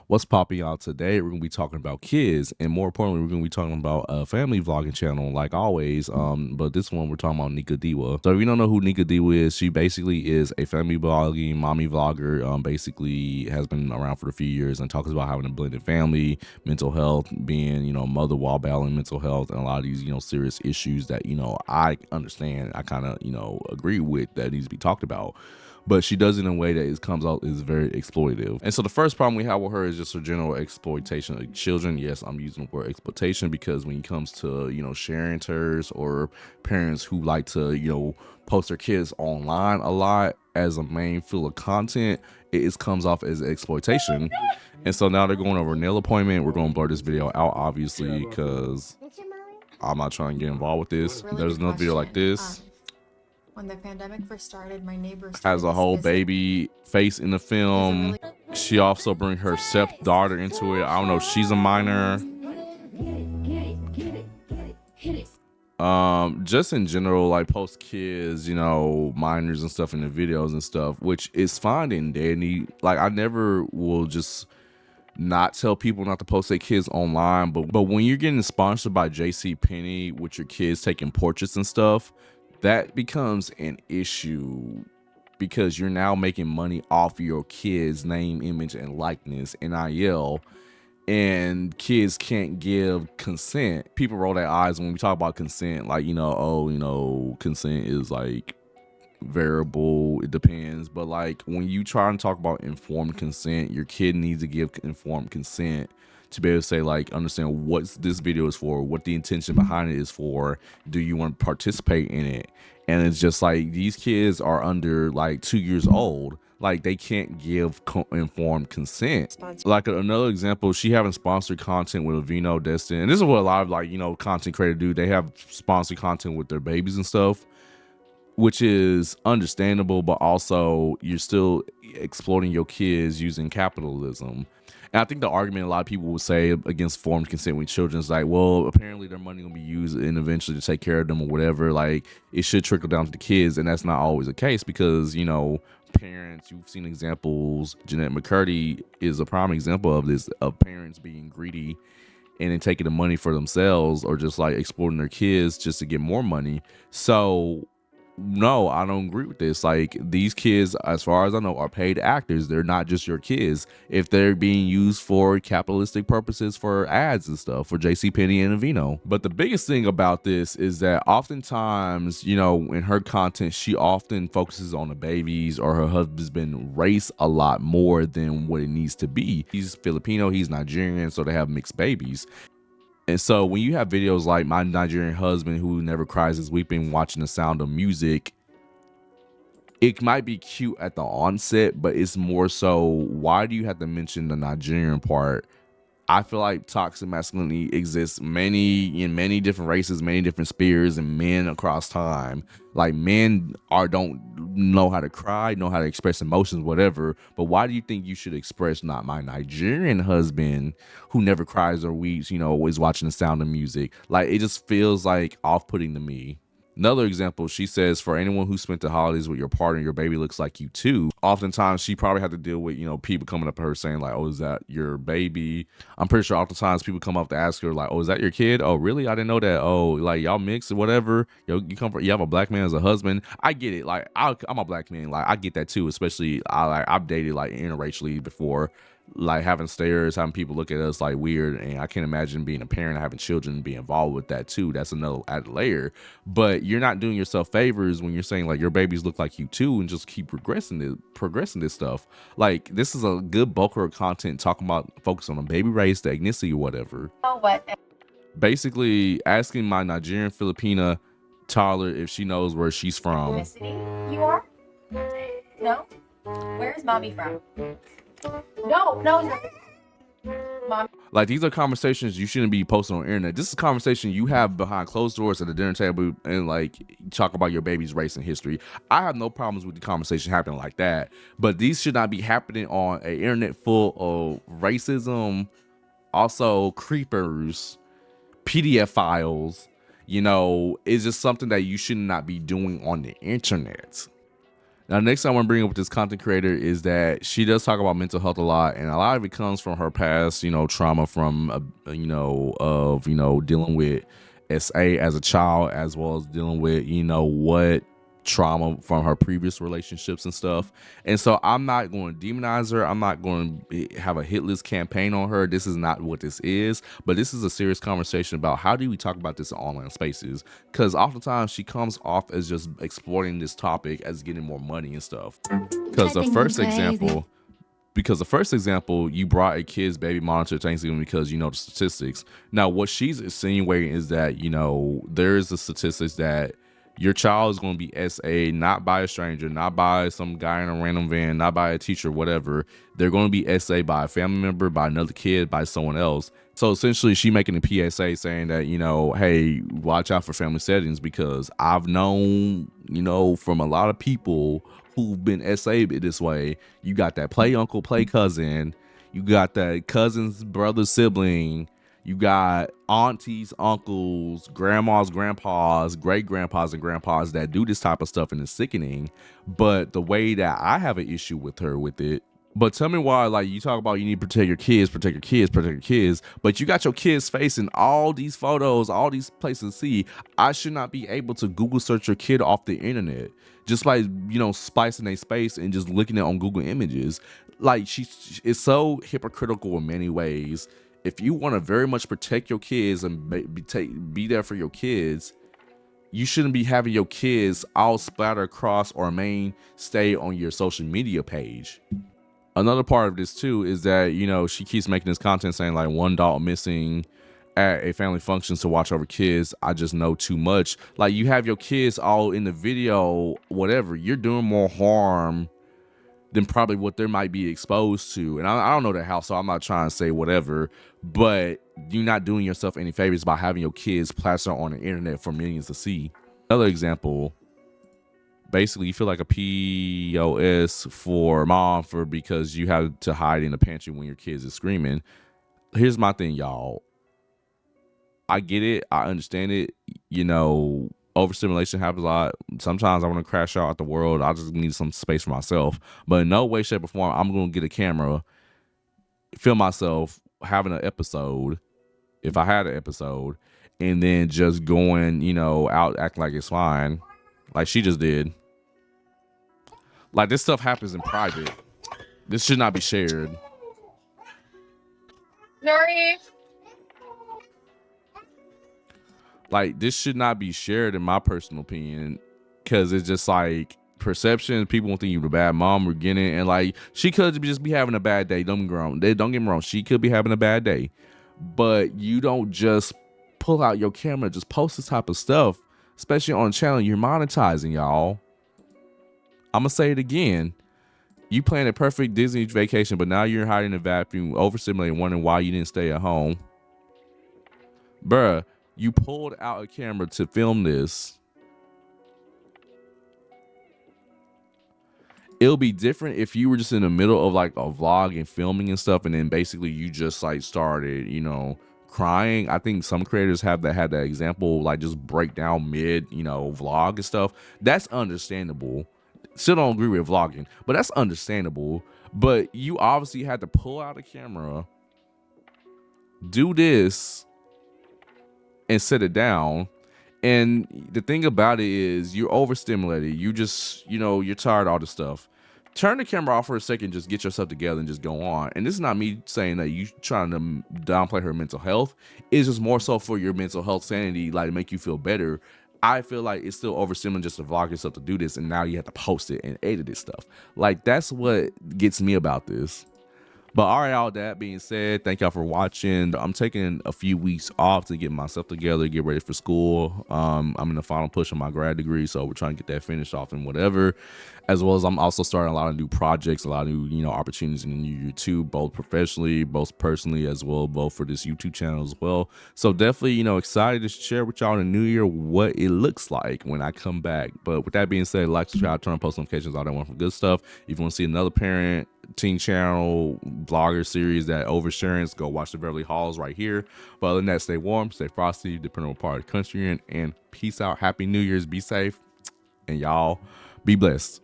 What's popping out today? We're gonna be talking about kids, and more importantly, we're gonna be talking about a family vlogging channel, like always. But this one we're talking about Nika Diwa. So if you don't know who Nika Diwa is, she basically is a family vlogging mommy vlogger. Basically has been around for a few years and talks about having a blended family, mental health, being mother while battling mental health, and a lot of these serious issues that I understand. I kind of agree with that needs to be talked about, but she does it in a way that it comes out is very exploitative. And so the first problem we have with her is just her general exploitation of children. Yes, I'm using the word exploitation because when it comes to sharing terrors or parents who like to post their kids online a lot as a main field of content, comes off as exploitation. And so now they're going over a nail appointment. We're going to blur this video out, obviously, because I'm not trying to get involved with this. There's another video like this. When the pandemic first started, my neighbor Has a whole baby face in the film. She also bring her stepdaughter into it. I don't know if she's a minor. Just in general, like post kids, minors and stuff in the videos and stuff, which is fine and dandy. Like I never will just not tell people not to post their kids online, but when you're getting sponsored by JCPenney with your kids taking portraits and stuff, that becomes an issue because you're now making money off your kids' name, image, and likeness, NIL, and kids can't give consent. People roll their eyes when we talk about consent, like, consent is like variable, it depends. But like when you try and talk about informed consent, your kid needs to give informed consent to be able to say, like, understand what this video is for, what the intention behind it is for, do you want to participate in it? And it's just like these kids are under like 2 years old, like they can't give informed consent. Like another example, she having sponsored content with Vino Destin, and this is what a lot of like content creators do. They have sponsored content with their babies and stuff, which is understandable, but also you're still exploiting your kids using capitalism. And I think the argument a lot of people will say against informed consent with children is like, well, apparently their money will be used and eventually to take care of them or whatever. Like it should trickle down to the kids, and that's not always the case because parents. You've seen examples. Jeanette McCurdy is a prime example of this, of parents being greedy and then taking the money for themselves or just like exploiting their kids just to get more money. So no, I don't agree with this. Like these kids, as far as I know, are paid actors. They're not just your kids. If they're being used for capitalistic purposes for ads and stuff for JCPenney and Aveeno. But the biggest thing about this is that oftentimes, in her content, she often focuses on the babies or her husband's race a lot more than what it needs to be. He's Filipino, he's Nigerian, so they have mixed babies. And so when you have videos like my Nigerian husband who never cries is weeping watching The Sound of Music, it might be cute at the onset, but it's more so, why do you have to mention the Nigerian part? I feel like toxic masculinity exists in many different races, many different spheres, and men across time. Like men don't know how to cry, know how to express emotions, whatever. But why do you think you should express not my Nigerian husband who never cries or weeps, always watching The Sound of Music? Like it just feels like off-putting to me. Another example, she says, for anyone who spent the holidays with your partner, your baby looks like you too. Oftentimes, she probably had to deal with, people coming up to her saying like, oh, is that your baby? I'm pretty sure oftentimes people come up to ask her like, oh, is that your kid? Oh, really? I didn't know that. Oh, like y'all mixed or whatever. You have a black man as a husband. I get it. Like I'm a black man. Like I get that too, especially I've dated like interracially before. Like having stares, having people look at us like weird, and I can't imagine being a parent, having children, be involved with that too. That's another added layer. But you're not doing yourself favors when you're saying like your babies look like you too, and just keep progressing this stuff. Like this is a good bulk of content talking about focus on the baby race, the ethnicity, or whatever. Oh, what? Basically asking my Nigerian Filipina toddler if she knows where she's from. Ethnicity you are? No? Where's mommy from? No. Mom. Like these are conversations you shouldn't be posting on the internet. This is a conversation you have behind closed doors at the dinner table and like talk about your baby's race and history. I have no problems with the conversation happening like that, but these should not be happening on an internet full of racism, also creepers, PDF files. It's just something that you should not be doing on the internet. Now, next thing I want to bring up with this content creator is that she does talk about mental health a lot, and a lot of it comes from her past, trauma from, dealing with SA as a child, as well as dealing with, what trauma from her previous relationships and stuff. And so I'm not going to demonize her. I'm not going to have a hit list campaign on her. This is not what this is, but this is a serious conversation about how do we talk about this in online spaces, because oftentimes she comes off as just exploiting this topic as getting more money and stuff. Because the first example, you brought a kid's baby monitor to Thanksgiving because you know the statistics. Now, what she's insinuating is that, there is the statistics that your child is going to be SA, not by a stranger, not by some guy in a random van, not by a teacher, whatever. They're going to be SA by a family member, by another kid, by someone else. So essentially, she making a PSA saying that, hey, watch out for family settings, because I've known, from a lot of people who've been SA this way. You got that play uncle, play cousin. You got that cousin's brother, sibling. You got aunties, uncles, grandmas, grandpas, great grandpas, and grandpas that do this type of stuff, and it's sickening. But the way that I have an issue with her with it. But tell me why, like, you talk about you need to protect your kids, but you got your kids' face in all these photos, all these places to see. I should not be able to Google search your kid off the internet, just like, splicing a space and just looking at on Google Images. Like, it's so hypocritical in many ways. If you want to very much protect your kids and be there for your kids, you shouldn't be having your kids all splatter across or mainstay on your social media page. Another part of this too is that, she keeps making this content saying like one adult missing at a family function to watch over kids. I just know too much. Like, you have your kids all in the video, whatever. You're doing more harm than probably what they might be exposed to. And I don't know the house, so I'm not trying to say whatever, but you're not doing yourself any favors by having your kids plastered on the internet for millions to see. Another example, basically you feel like a POS for mom because you have to hide in the pantry when your kids is screaming. Here's my thing, y'all. I get it. I understand it. Overstimulation happens a lot. Sometimes I want to crash out at the world. I just need some space for myself. But in no way, shape, or form, I'm going to get a camera, film myself having an episode, if I had an episode, and then just going, out acting like it's fine, like she just did. Like, this stuff happens in private. This should not be shared. Nori. Like, this should not be shared, in my personal opinion, because it's just like perception. People won't think you're a bad mom or getting, and like, she could just be having a bad day. Don't get me wrong. She could be having a bad day, but you don't just pull out your camera, just post this type of stuff, especially on a channel you're monetizing, y'all. I'm gonna say it again. You planned a perfect Disney vacation, but now you're hiding in the vacuum, overstimulating, wondering why you didn't stay at home. Bruh, you pulled out a camera to film this. It'll be different if you were just in the middle of like a vlog and filming and stuff, and then basically you just like started, crying. I think some creators had that example, like just break down mid, vlog and stuff. That's understandable. Still don't agree with vlogging, but that's understandable. But you obviously had to pull out a camera, do this, and set it down. And the thing about it is, you're overstimulated. You just, you're tired of all this stuff. Turn the camera off for a second, just get yourself together and just go on. And this is not me saying that you trying to downplay her mental health. It's just more so for your mental health sanity, like to make you feel better. I feel like it's still overstimulating just to vlog yourself to do this, and now you have to post it and edit this stuff. Like, that's what gets me about this. But all right, all that being said, thank y'all for watching. I'm taking a few weeks off to get myself together, get ready for school. I'm in the final push of my grad degree, so we're trying to get that finished off and whatever. As well as I'm also starting a lot of new projects, a lot of new, opportunities in YouTube, both professionally, both personally, as well, both for this YouTube channel as well. So definitely, excited to share with y'all in the new year what it looks like when I come back. But with that being said, like, subscribe, turn on post notifications, all that one for good stuff. If you want to see another parent teen channel vlogger series that oversharing, go watch the Beverly Halls right here. But other than that, stay warm, stay frosty, depending on what part of the country you're in, and peace out. Happy New Year's, be safe, and y'all be blessed.